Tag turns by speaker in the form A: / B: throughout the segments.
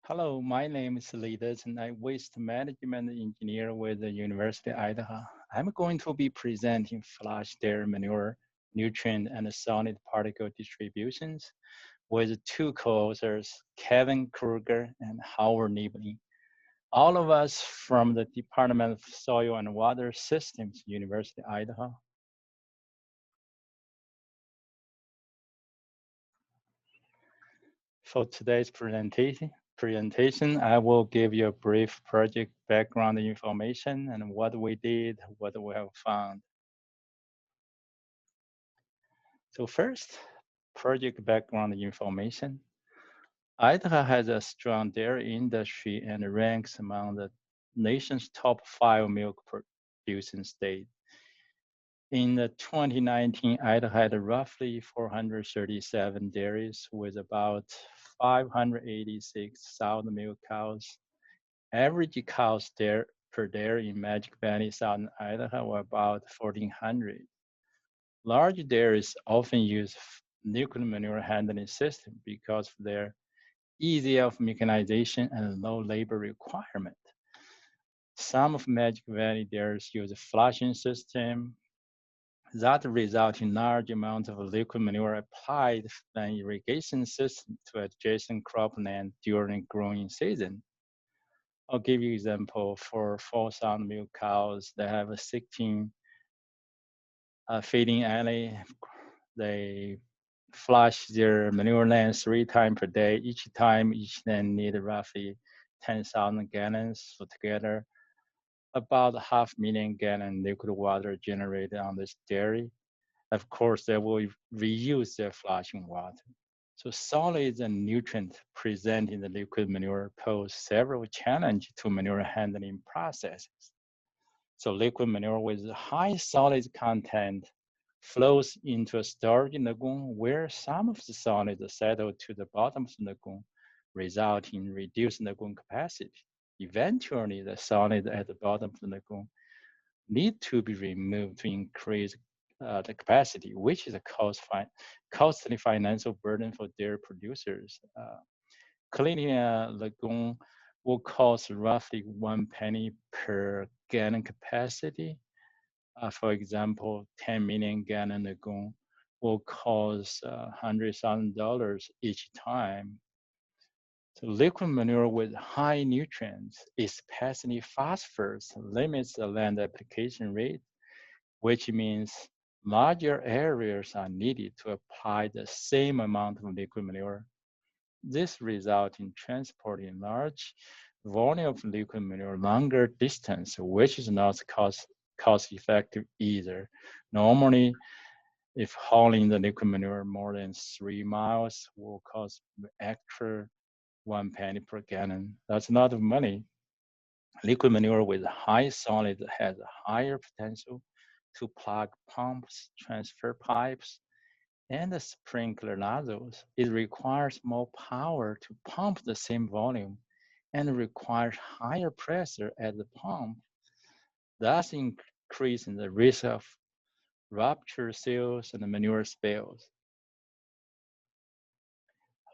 A: Hello, my name is Leaders and I waste management engineer with the University of Idaho. I'm going to be presenting flash dairy manure, nutrient, and solid particle distributions with two co-authors, Kevin Kruger and Howard Nibley. All of us from the Department of Soil and Water Systems, University of Idaho. For today's presentation, I will give you a brief project background information and what we did, what we have found. So first, project background information. Idaho has a strong dairy industry and ranks among the nation's top 5 milk producing states. In the 2019, Idaho had roughly 437 dairies with about 586,000 milk cows. Average cows there per dairy in Magic Valley, southern Idaho were about 1,400. Large dairies often use liquid manure handling system because of their easy of mechanization and low labor requirement. Some of Magic Valley dairies use a flushing system that result in large amounts of liquid manure applied from irrigation system to adjacent cropland during growing season. I'll give you example for 4,000 milk cows that have a 16 feeding alley. They flush their manure land 3 times per day. Each land need roughly 10,000 gallons. So together, about 500,000 gallon liquid water generated on this dairy. Of course, they will reuse their flushing water. So solids and nutrients present in the liquid manure pose several challenges to manure handling processes. So liquid manure with high solids content flows into a storage lagoon where some of the solids settle to the bottom of the lagoon, resulting in reduced lagoon capacity. Eventually, the solids at the bottom of the lagoon need to be removed to increase the capacity, which is a costly financial burden for dairy producers. Cleaning a lagoon will cost roughly 1 penny per gallon capacity. For example, 10 million gallon lagoon will cost $100,000 each time. So liquid manure with high nutrients, especially phosphorus, limits the land application rate, which means larger areas are needed to apply the same amount of liquid manure. This results in transporting large volume of liquid manure longer distance, which is not cost effective either. Normally, if hauling the liquid manure more than 3 miles will cost extra 1 penny per gallon. That's a lot of money. Liquid manure with high solid has a higher potential to plug pumps, transfer pipes, and the sprinkler nozzles. It requires more power to pump the same volume and requires higher pressure at the pump, thus increasing the risk of rupture seals and manure spills.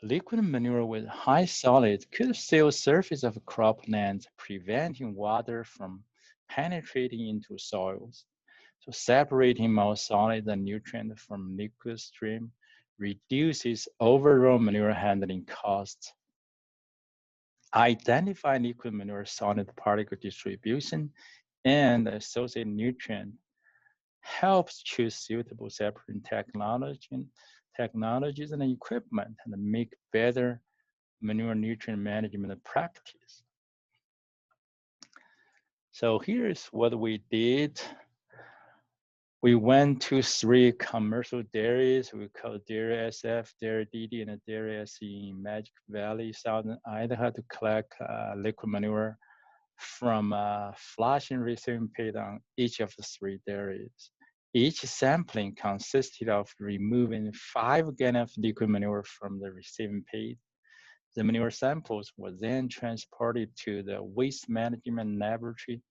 A: Liquid manure with high solids could seal surface of croplands, preventing water from penetrating into soils. So separating more solid and nutrient from liquid stream reduces overall manure handling costs. Identify liquid manure solid particle distribution and associated nutrient helps choose suitable separating technologies and equipment and make better manure nutrient management practice. So here's what we did. We went to 3 commercial dairies. We call Dairy SF, Dairy DD, and Dairy SE in Magic Valley, southern Idaho to collect liquid manure from flushing receiving pit on each of the 3 dairies. Each sampling consisted of removing 5 gallons of liquid manure from the receiving pit. The manure samples were then transported to the Waste Management Laboratory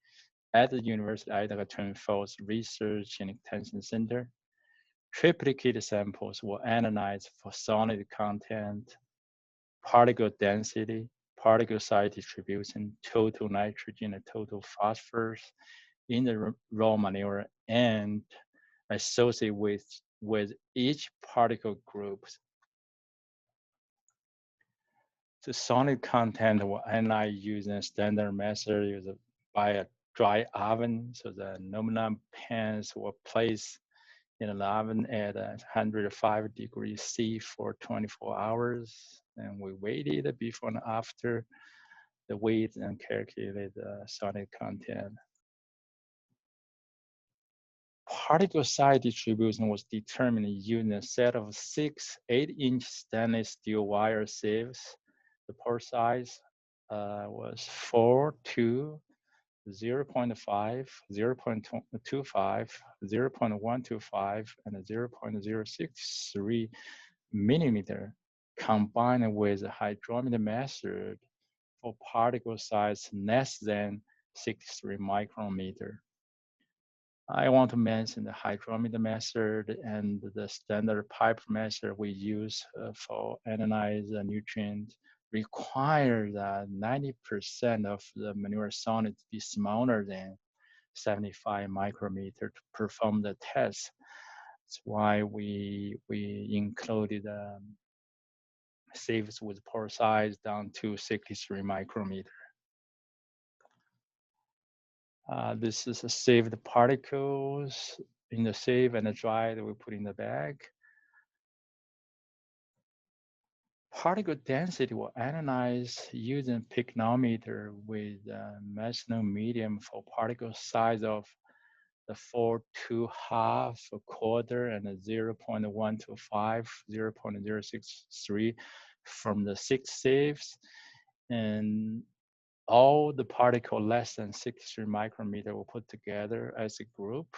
A: at the University of Idaho Twin Falls Research and Extension Center. Triplicate samples were analyzed for solid content, particle density, particle size distribution, total nitrogen and total phosphorus in the raw manure, and associate with each particle group. The solid content will analyze using standard method used by a dry oven. So the aluminum pans were placed in an oven at 105 degrees C for 24 hours. And we waited before and after the weight and calculated the solid content. Particle size distribution was determined using a set of 6 8-inch stainless steel wire sieves. The pore size was 4 to 0.5, 0.25, 0.125, and 0.063 millimeter, combined with a hydrometer method for particle size less than 63 micrometer. I want to mention the hydrometer method and the standard pipe method we use for analyze the nutrients require that 90% of the manure solid be smaller than 75 micrometer to perform the test. That's why we included sieves with pore size down to 63 micrometer. This is a saved particles in the sieve and the dry that we put in the bag. Particle density will analyze using pyknometer with a maximum medium for particle size of the 4 to half, a quarter, and a 0.125, 0.063 from the 6 sieves. And all the particle less than 63 micrometer will put together as a group.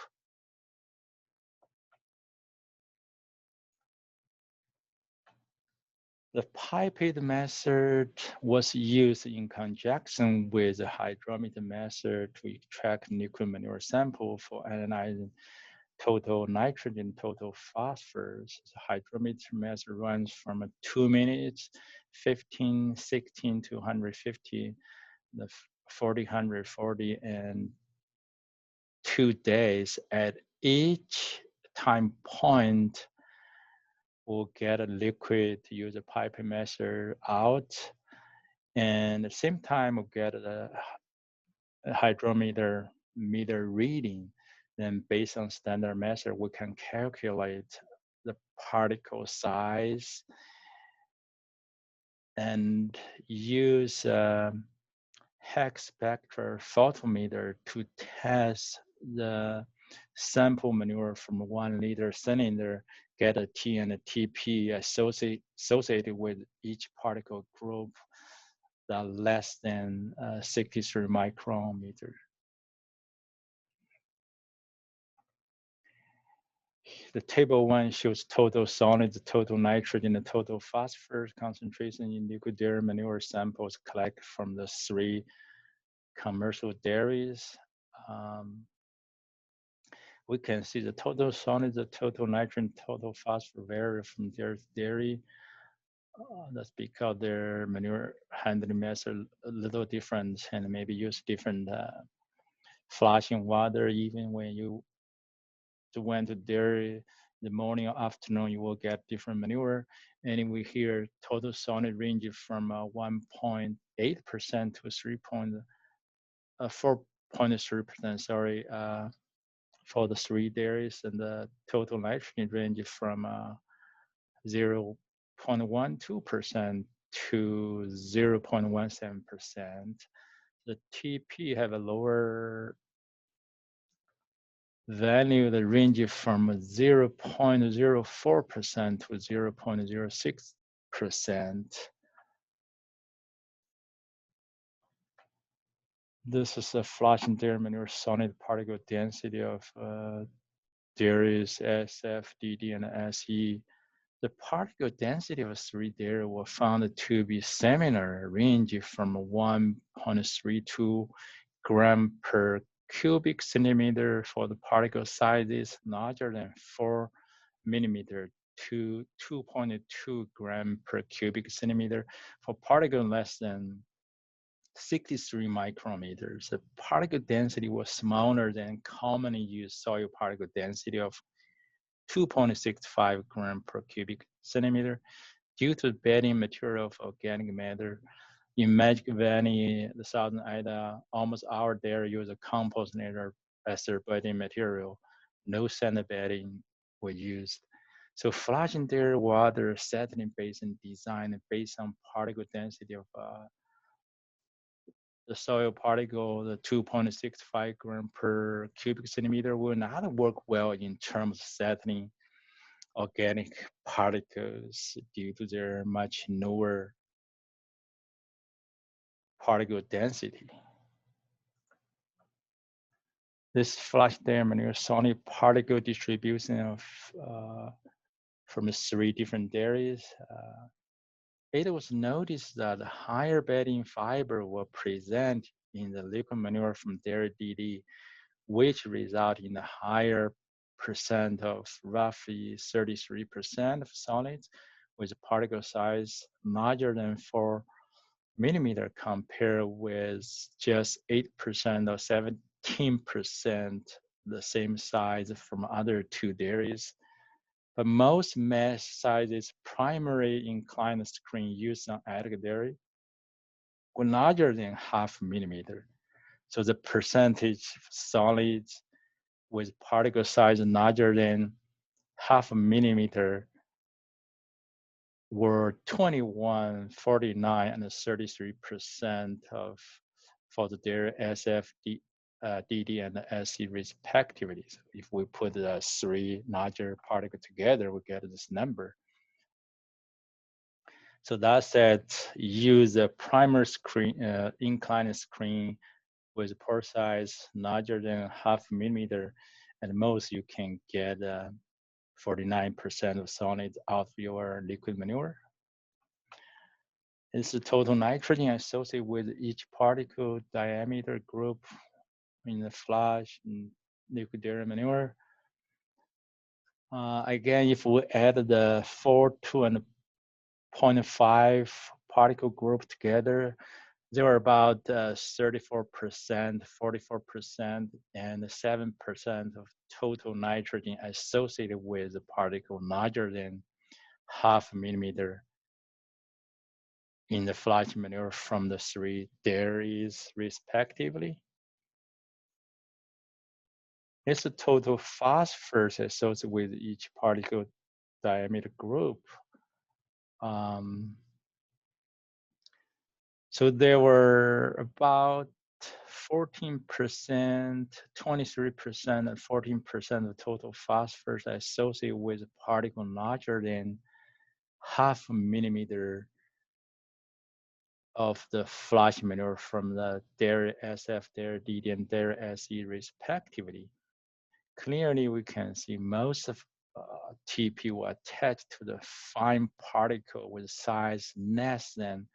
A: The pipette method was used in conjunction with the hydrometer method to extract liquid manure sample for analyzing total nitrogen, total phosphorus. The hydrometer method runs from 2 minutes, 15, 16 to 150, the 40, 140, and 2 days. At each time point, we'll get a liquid, use a pipette method out, and at the same time we'll get a hydrometer meter reading. Then based on standard method, we can calculate the particle size and use Hex spectral photometer to test the sample manure from 1 liter cylinder, get a T and a TP associated with each particle group that less than 63 micrometer. The table 1 shows total solids, total nitrogen, and total phosphorus concentration in liquid dairy manure samples collected from the 3 commercial dairies. We can see the total solids, the total nitrogen, total phosphorus vary from dairy to dairy. That's because their manure handling method a little different and maybe use different flushing water. Even when you went to dairy the morning or afternoon, you will get different manure. And we hear total solid range from 1.8% to 4.3%, sorry, for the 3 dairies, and the total nitrogen range from 0.12% to 0.17%. The TP have a lower value that range from 0.04% to 0.06%. This is a flushing dairy manure solid particle density of dairies SF, DD, and SE. The particle density of 3 dairy were found to be similar, range from 1.32 gram per cubic centimeter for the particle sizes larger than 4 millimeter to 2.2 gram per cubic centimeter for particle less than 63 micrometers. The particle density was smaller than commonly used soil particle density of 2.65 gram per cubic centimeter due to the bedding material of organic matter. In Magic Valley, the Southern Ida, almost all dairy use a compost nature as their bedding material. No sand bedding was used. So flushing their water settling basin design based on particle density of the soil particle, the 2.65 gram per cubic centimeter will not work well in terms of settling organic particles due to their much lower particle density. This flash manure solid particle distribution of from the 3 different dairies. It was noticed that higher bedding fiber were present in the liquid manure from dairy DD, which result in a higher percent of roughly 33% of solids with particle size larger than 4 millimeter compared with just 8% or 17% the same size from other 2 dairies. But most mesh sizes primary inclined screen used on attic dairy were larger than half millimeter. So the percentage of solids with particle size larger than half a millimeter were 21, 49, and 33% of for the dairy SF, DD, and SC respectively. So if we put the 3 larger particles together, we get this number. So that said, use a primer screen, inclined screen with pore size larger than half a millimeter, and most you can get 49% of solids out of your liquid manure. It's the total nitrogen associated with each particle diameter group in the flash and liquid dairy manure. Again, if we add the 4, 2, and 0.5 particle group together, there were about 34%, 44%, and 7% of total nitrogen associated with the particle larger than half a millimeter in the flash manure from the 3 dairies respectively. It's the total phosphorus associated with each particle diameter group. So there were about 14%, 23%, and 14% of total phosphorus associated with a particle larger than half a millimeter of the flash manure from the dairy SF, dairy DD, and dairy SE respectively. Clearly, we can see most of TP were attached to the fine particle with size less than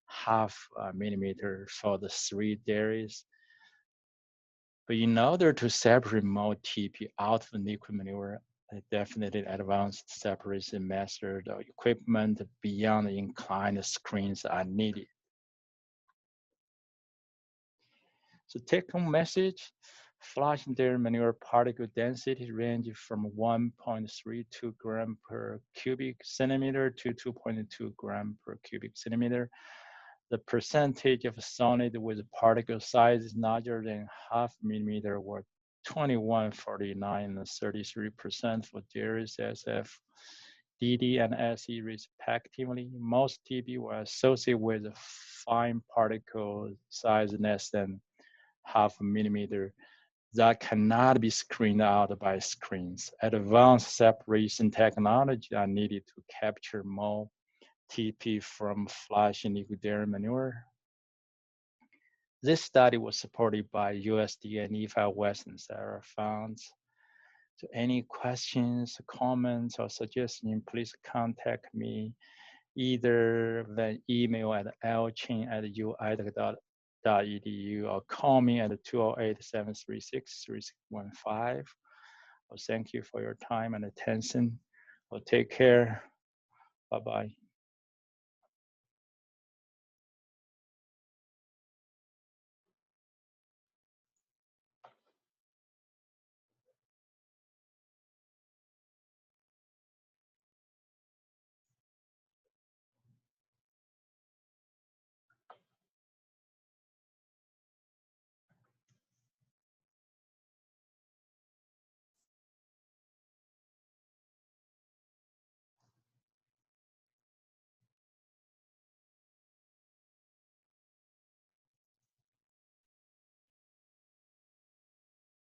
A: half a millimeter for the 3 dairies. But in order to separate more TP out of the liquid manure, definitely advanced separation method or equipment beyond the inclined screens are needed. So take-home message, flash dairy manure particle density range from 1.32 gram per cubic centimeter to 2.2 gram per cubic centimeter. The percentage of solid with particle size larger than half millimeter were 21, 49, and 33% for dairies SF, DD, and SE respectively. Most TB were associated with a fine particle size less than half a millimeter that cannot be screened out by screens. Advanced separation technology are needed to capture more TP from flash and liquid dairy manure. This study was supported by USDA and EFA West and Sarah funds. So any questions, comments, or suggestions, please contact me either via email at lchen@uidaho.edu or call me at 208-736-3615. Well, thank you for your time and attention. Well, take care. Bye-bye.